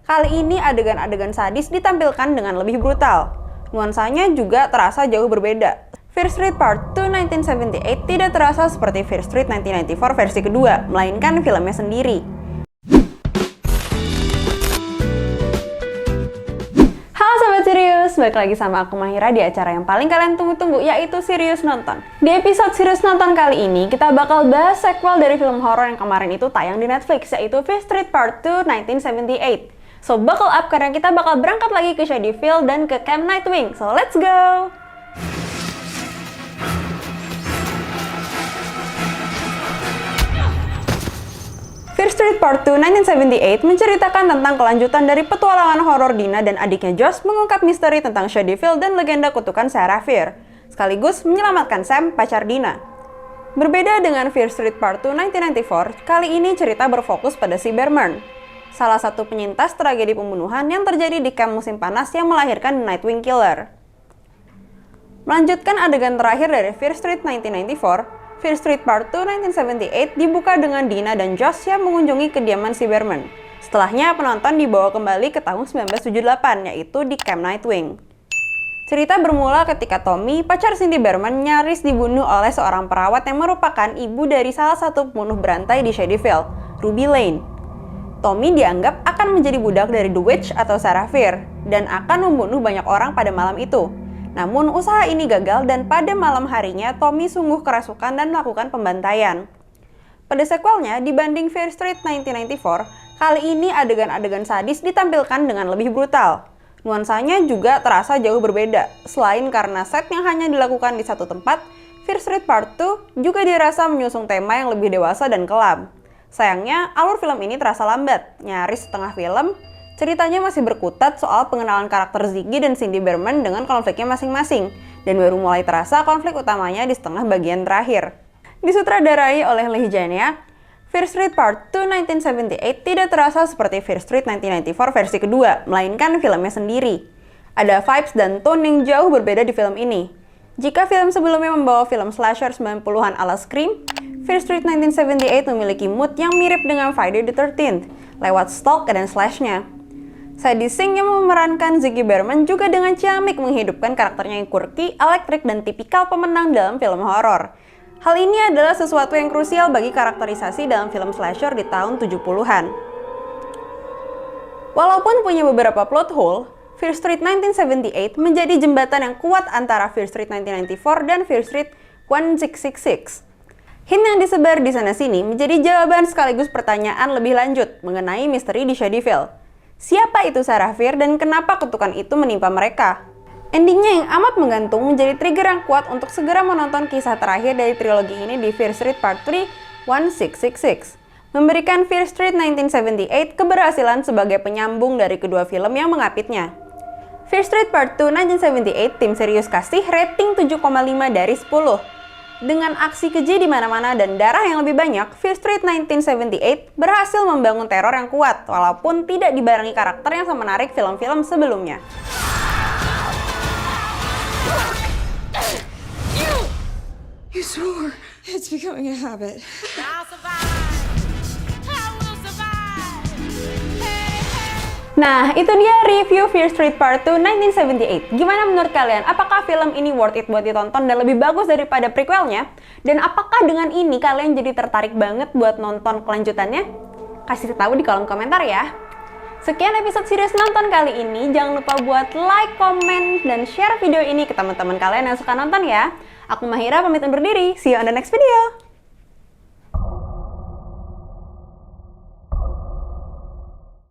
Kali ini adegan-adegan sadis ditampilkan dengan lebih brutal. Nuansanya juga terasa jauh berbeda. Fear Street Part 2 1978 tidak terasa seperti Fear Street 1994 versi kedua, melainkan filmnya sendiri. Halo Sobat Serius, balik lagi sama aku Mahira di acara yang paling kalian tunggu-tunggu, yaitu Serius Nonton. Di episode Serius Nonton kali ini, kita bakal bahas sequel dari film horor yang kemarin itu tayang di Netflix, yaitu Fear Street Part 2 1978. So buckle up karena kita bakal berangkat lagi ke Shadyville dan ke Camp Nightwing, so let's go! Fear Street Part 2 1978 menceritakan tentang kelanjutan dari petualangan horor Dina dan adiknya Josh mengungkap misteri tentang Shadyville dan legenda kutukan Sarah Fear, sekaligus menyelamatkan Sam, pacar Dina. Berbeda dengan Fear Street Part 2 1994, kali ini cerita berfokus pada si Berman, salah satu penyintas tragedi pembunuhan yang terjadi di kamp musim panas yang melahirkan Nightwing Killer. Melanjutkan adegan terakhir dari Fear Street 1994, Fear Street Part 2 1978 dibuka dengan Dina dan Josh yang mengunjungi kediaman si Berman. Setelahnya, penonton dibawa kembali ke tahun 1978, yaitu di Camp Nightwing. Cerita bermula ketika Tommy, pacar Cindy Berman, nyaris dibunuh oleh seorang perawat yang merupakan ibu dari salah satu pembunuh berantai di Shadyville, Ruby Lane. Tommy dianggap akan menjadi budak dari The Witch atau Sarah Fear, dan akan membunuh banyak orang pada malam itu. Namun usaha ini gagal dan pada malam harinya Tommy sungguh kerasukan dan melakukan pembantaian. Pada sequelnya, dibanding Fear Street 1994, kali ini adegan-adegan sadis ditampilkan dengan lebih brutal. Nuansanya juga terasa jauh berbeda. Selain karena set yang hanya dilakukan di satu tempat, Fear Street Part 2 juga dirasa menyusung tema yang lebih dewasa dan kelam. Sayangnya, alur film ini terasa lambat, nyaris setengah film. Ceritanya masih berkutat soal pengenalan karakter Ziggy dan Cindy Berman dengan konfliknya masing-masing, dan baru mulai terasa konflik utamanya di setengah bagian terakhir. Disutradarai oleh Leigh Janiak, Fear Street Part 2 1978 tidak terasa seperti Fear Street 1994 versi kedua, melainkan filmnya sendiri. Ada vibes dan tone yang jauh berbeda di film ini. Jika film sebelumnya membawa film slasher 90-an ala Scream, Fear Street 1978 memiliki mood yang mirip dengan Friday the 13th, lewat stalk dan slash-nya. Sadie Sink yang memerankan Ziggy Berman juga dengan ciamik menghidupkan karakternya yang quirky, elektrik, dan tipikal pemenang dalam film horor. Hal ini adalah sesuatu yang krusial bagi karakterisasi dalam film slasher di tahun 70-an. Walaupun punya beberapa plot hole, Fear Street 1978 menjadi jembatan yang kuat antara Fear Street 1994 dan Fear Street 1666. Hint yang disebar di sana-sini menjadi jawaban sekaligus pertanyaan lebih lanjut mengenai misteri di Shadyville. Siapa itu Sarah Fear dan kenapa kutukan itu menimpa mereka? Endingnya yang amat menggantung menjadi trigger yang kuat untuk segera menonton kisah terakhir dari trilogi ini di Fear Street Part 3 1666. Memberikan Fear Street 1978 keberhasilan sebagai penyambung dari kedua film yang mengapitnya. Fear Street Part 2 1978 tim serius kasih rating 7,5 dari 10. Dengan aksi keji di mana-mana dan darah yang lebih banyak, Fear Street 1978 berhasil membangun teror yang kuat, walaupun tidak dibarengi karakter yang semenarik film-film sebelumnya. You swore. It's becoming a habit. Nah, itu dia review Fear Street Part 2 1978. Gimana menurut kalian? Apakah film ini worth it buat ditonton dan lebih bagus daripada prequelnya? Dan apakah dengan ini kalian jadi tertarik banget buat nonton kelanjutannya? Kasih tahu di kolom komentar ya. Sekian episode Serius Nonton kali ini. Jangan lupa buat like, komen, dan share video ini ke teman-teman kalian yang suka nonton ya. Aku Mahira pamit undur diri. See you on the next video.